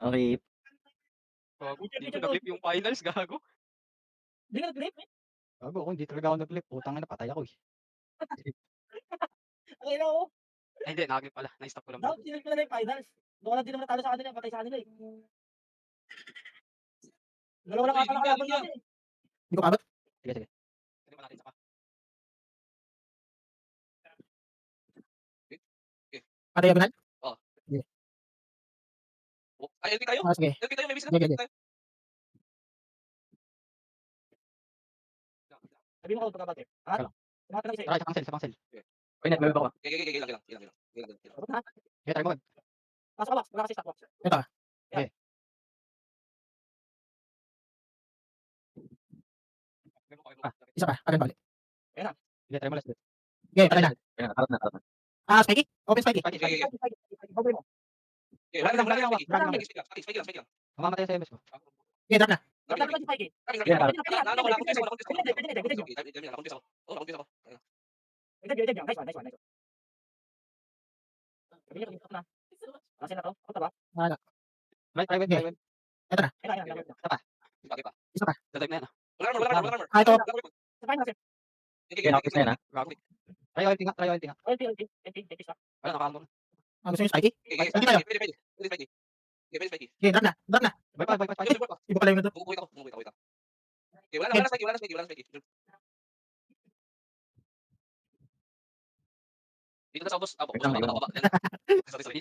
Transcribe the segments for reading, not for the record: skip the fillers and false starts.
Okay. Gago, di ko na-clip yung finals, gago. Di ka nag-clip? Gago ako, hindi talaga ako nag-clip. Putang ina, patay ako eh. Ang ina mo. Ay, hindi, naka-clip pala. Na-stop ko lang. Dapat sinag pala na yung finals. Doon na din naman natalo sa kanila, patay sa kanila eh. Dalawa lang Uy, ata bigyan, nakalaban bigyan. natin eh. Hindi ko paabot. Sige, sige. Hindi pa natin isa pa. Patay ako na? Oo. Sige. Ay, LP tayo? Sige. LP tayo, may miss na. Sige, sige. Sabihin mo ako pagkabate. Ha? Wala. Lahat ng isa eh. Tara, sa cancel. Okay. Uy, net, may baba ko. Okay, lang. Abot na. Okay, try mo. Pasok ka box. Wala kasi stock box. Ito ah. Isa pa, agad balik. Sige, try mo last bit. Okay, patay na. Out na. Spiky? Open Spiky. Okay. Open mo. Wala lang. Spike lang. Mamamatay sa MS mo. Dapat Okay, drop na. natin si Spike eh. Yeah, Pwede Nakumpis ako. Nice one. Sabihin niyo, na. Kasi na to. Ako ba? Try win. Ayun. Bakit pa? Isa pa. Dadrive na yan. Wala armor. Ah, ito. Sa finals eh. Nakapis na yan, Gago. Try oil tinga. LP stock. Wala, naka-armor. Gusto niyo Spiky? Hindi tayo. Pwede Spike. Okay, drop na. Bye. Iba pala yung na to. Bubuhay ako. Okay, wala na Spike. Dito na sa ubos. Wait lang, Baba. Sorry.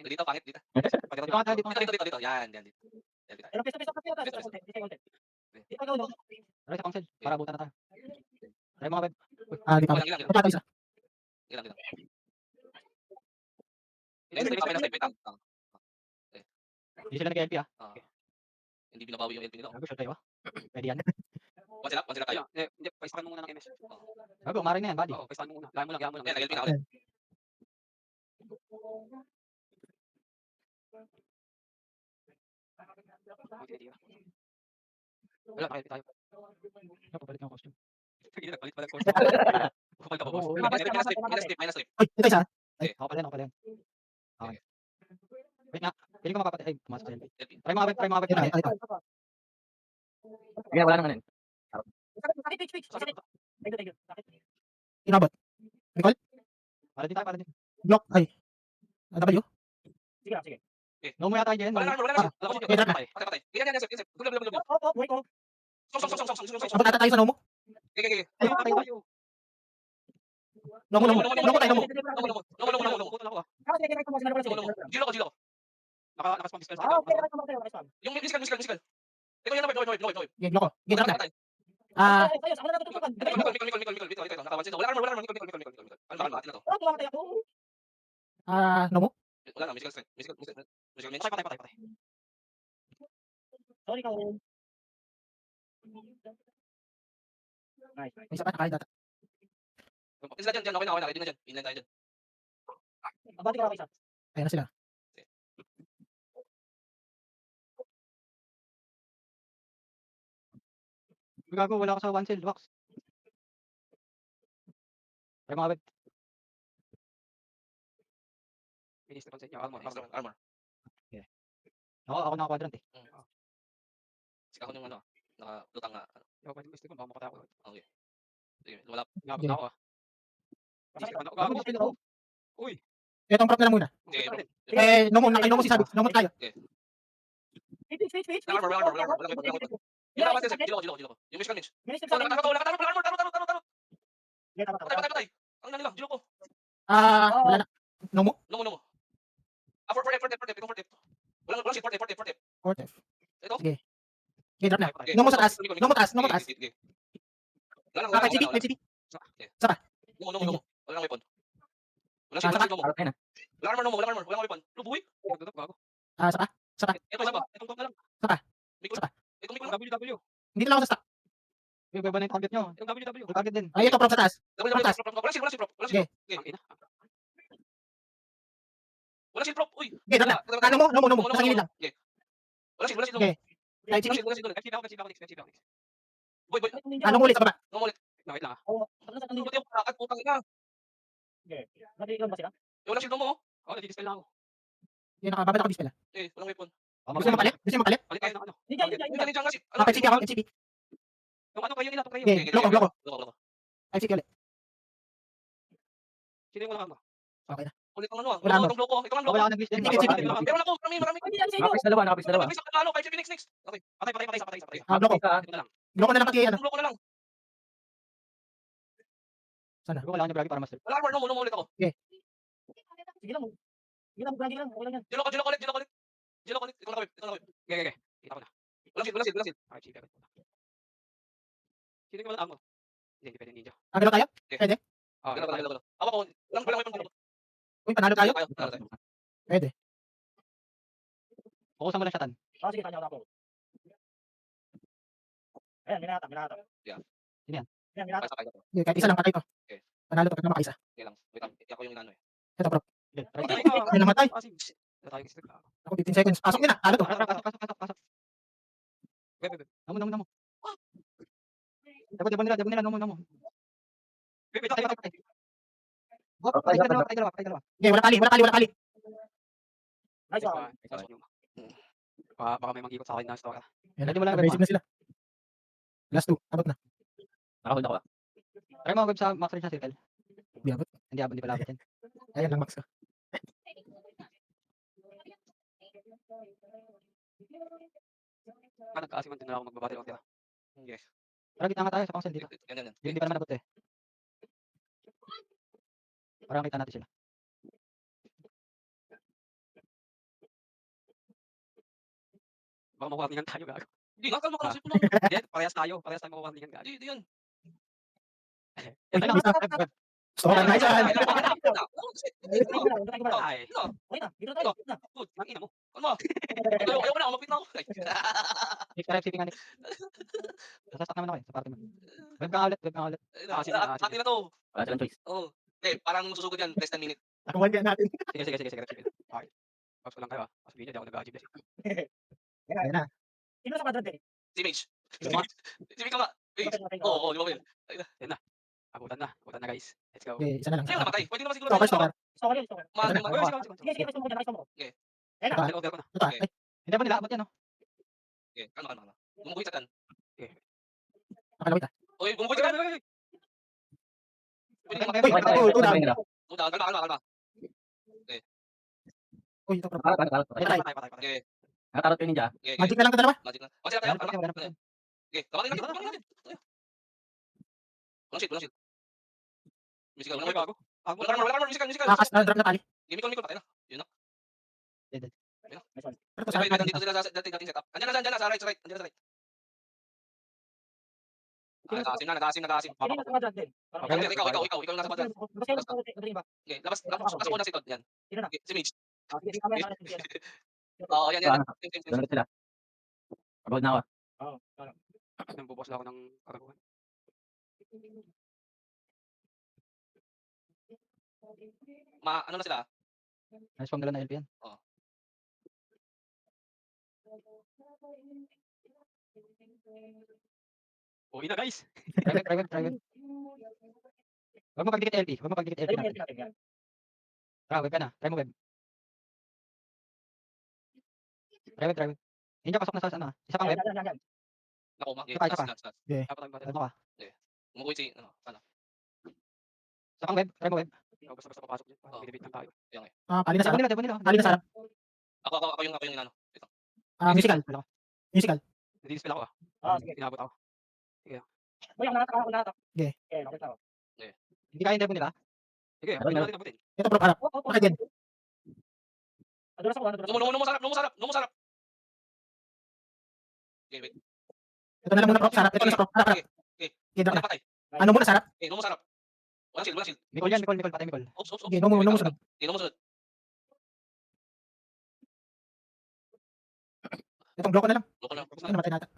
Dito, pangit dito. Dito. Yan. Pero piso kasi ata. Di pa gawin mo. Try sa cancel. Para abutan na tayo. Try mo nga, Beb. Di pa. Ilang. Patay isa. Ilang. Wait lang. Hindi sila nag-LP ah. Hindi binabawi yung LP nila. Gago, short tayo ah. Pwede yan. One sila tayo. Hindi, paisakan mo muna ng MS. Gago, umarin na yan, buddy. Oo, paisakan mo muna. Lahan mo lang. Yan, nag-LP na ulit. Wala, naka-LP tayo. Papalit ng costume. Palit pala ko. Kapal ka po, boss. Oo, Minus strip. Ay, ito isa. Ay, Okay. ako pala yan. Okay. Wait nga. Pili ko makapatay. Ay, pumasok sa LP. LP. Try mo nga, Beb. Sige, wala nang ano. Sakit, pitch. Sakit. Thank you. Sakit. Inabot. Recall? Para din. Block. Ay. W. Sige. No mo yata dyan. Wala na armor. Patay. Yan. Dub. Oh, wait. Sok. Abot ata tayo sa no mo. Okay. Ay, patay tayo. No mo tayo. No. Kasi kaya ko mo sinabi ko No. sila. Gilo ko. Naka-spam discuss. Ah, okay, nakita mo kayo. Nice one. Yung musical. Ikaw yung no. Okay, block ko. Okay, drop na. Patay. Ah, Ayos, ako na natutukan. Mikol. Nakapansin na. Wala armor. Mikol. Ano ba? Atin na to. Oh, tumamatay ako. no mo. Wala na. Musical strength. Musical range. Patay. Sorry ka. Nice. Isa pa nakain data. Sila dyan. Okay na. Ready na dyan. Inline tayo dyan. Abati ka isa. Ayan na sila. Gago, wala ko sa one cell, wax. Try mo nga, Beb. Minister ko sa inyo. Armor. Ako naka quadrant eh. Sika ko yung nakalutang nga. Yo, pwede gusto ko. Baka makata ako. Sige, wala. Nabot na ako ah. Masakit. Gago. Uy. Etong prop na lang muna. Okay. No mo si Sabi. No mo tayo. Pitch. Armor. Gilo ko. Yung musical range. Minister So, sa akin. nakataro. Yeah, tama. Patay. Ang nila. Gilo ko. Wala na. No mo. No mo. For F. Walang shit. For F. Fourth F. Ito? Sige. Okay, drop na. Okay. No mo sa taas. No mo taas. Sige. Wala. Kahit CP. No. Walang weapon. Walang shit. No mo. Walang armor. Walang weapon. Lubuy. Gago. Saka. Ito isa ba? Itong top na lang. Mikol. Ito Mikol. WW. Hindi lang ako sa stack. Yung iba na yung target nyo. Yung WW. Yung target din. Ay, ito, prop sa taas. Walang Patas. shield, walang shield, walang Sige. shield. Ang ina. Walang shield, prop. Uy. Okay, drop na. Ano mo? No mo. Nasa gilid lang. Okay. Walang shield, Okay. Kahit Walang sige. shield, walang shield. Nag-chip ako next. Nag-chip ako next. Boy. Ano mo ulit sa baba? No, wait lang ah. Oo. Ano ba yung kakad putang ina? Natigilan ba sila? Walang shield mo. Oo, nag-dispel lang ako. Yung nakababa na kabis pala. Walang weapon. Gusto mo mapalit? Gusto mo mapalit? Palit tayo ng ano. Ninja nga si. Ah, 5 ako. 5 CP. Yung ano kayo nila, to kayo. Okay. Loko. Loko. 5 CP ulit. Sino yung wala ka? Okay na. Ulit ang ano ah. Wala mo. Ang loko. Ikaw ang loko. Wala nag-glitch din. Sige, sige. Meron ako, marami. Nakapis dalawa. Next, ano, 5 CP next. Okay. Patay. Ah, loko. Ito na lang. Loko na lang pati ano. Loko na lang. Sana. Wala nyo Bragi para master. Wala armor, no mo ulit ako. Sige lang. Sige lang, okay lang yan. Jilo ulit. Ikaw na kawit. Okay. Kita ko na. Walang shield. Okay, chip agad. Sino yung wala amo? Hindi pwede ninja. Ah, gano'n tayo? Ah, Galaw. Ako ko. Walang weapon. Uy, panalo tayo? Tayo. Pwede. Fokusan mo lang shatan. Sige, kanya ako. Ayan, minata. Yeah. Sino yan? Ayan, minata. Sakay ko. Okay, kahit isa lang patay to. Okay. Panalo to pag namakaisa. Okay lang. Wait lang. Ako yung inano eh. Ito, prop. Patay Ay, ka. namatay. Ah, sige. Patay ka sila. Ako 15 seconds. Pasok nila. Talo to. Pasok. Wait. Namo. Dabon nila. Namo. Wait. Patay. Patay dalawa. Okay, wala tali. Nice one. Baka may mag-ikot sa akin na store. Ready mo lang, Basic na sila. Last 2. Abot na. Nakahold ako. Try mo web sa max range na circle. Di abot. Hindi pala abot yan. Ayan lang, max ko. Nagkaasiman din na ako magbabati lang. Yes. Parang gitna nga tayo sa council dito. Yan. Hindi pa naman abot eh. Parang kita natin sila. Baka makuha tayo gago. Hindi, kalma ka lang. Sipo lang. Hindi, parehas tayo makuha gago. Hindi yan. Uy, web. Gusto ko lang. Nice one. Ay, good. Ang ina mo. Ayoko na, umapit na ako. Next try shipping nga next. Sasak naman ako sa party mo. Web ka nga ulit. Atin na to. Wala silang choice. Oo. Parang susugod yan. Less than minute. Ako wag natin. Sige. Okay. Pause ko lang kayo ah. Kasi video, di ako nag-achieve kasi. Ayan na. Si Mage. Si Mage ka nga. Oo, di ba Will? Abutan na guys. Let's go. Okay, isa na lang. Sino namatay? Pwede naman siguro. Stalker. Order ko na. Ito. Okay. Ay, Hindi ba nila abot yan no? Okay, kalma. Gumuguhit sa kan. nakalawit ah. Oy, gumuguhit sa kan. Pwede ka Uy, makakita. two down. Kalma. Uy, ito, prop. Patay. Okay. Nakatarot yung ninja. Okay. Magic na lang ito dalawa. Magic na. Magic na tayo. Kalma. Okay. Tawatin natin. Walang shield. Musical. Ano bago? Walang armor. Musical. Kakas na, drop na tali. Mikol. Patay na. Yun na. Pero to, Wait, sarap dito na. sila sa dating setup. Andiyan na, sa right. Andiyan na sa right. Nag-asim. Okay, ikaw yung nasa banda. Okay, labas ko na si Todd. Yan. Okay, si Mage. Oo, yan. Same. Doon sila. Abot na ako. Nagbubukas na ako ng karaguhan. Ano na sila? Nice pang dala na LP yan. Uwi na guys. Try web. Huwag mo pagdikit LP. natin. Web ka na. Try mo web. Try web. Ninja pasok na sa ano. Isa pang web. Nako, okay. Isa pa. Dapat ang Ano ka? Gumuguhit si, ano. Isa pang web. Try mo web. basta papasok dyan. Binibit lang tayo. Pali na sa harap. Dabon nila. Pali na sa harap. Ako yung inano. Musical. Nadi-dispel ako ah. Inabot ako. Hindi kaya yung dabon nila. Sige, Ano, hindi natin abutin. Ito prop harap. Bakit yan? No mo sarap. Okay, wait. Ito na lang muna prop sa harap. Ito na sa prop. Harap. Okay. Okay, drop na. Patay. Ano muna sa harap? Okay, no mo sarap. Walang shield. Mikol yan. Patay Mikol. Oops. Okay, no mo sunod. Okay, no mo sunod. Itong block ko na lang. Loko na. Ito namatay natin.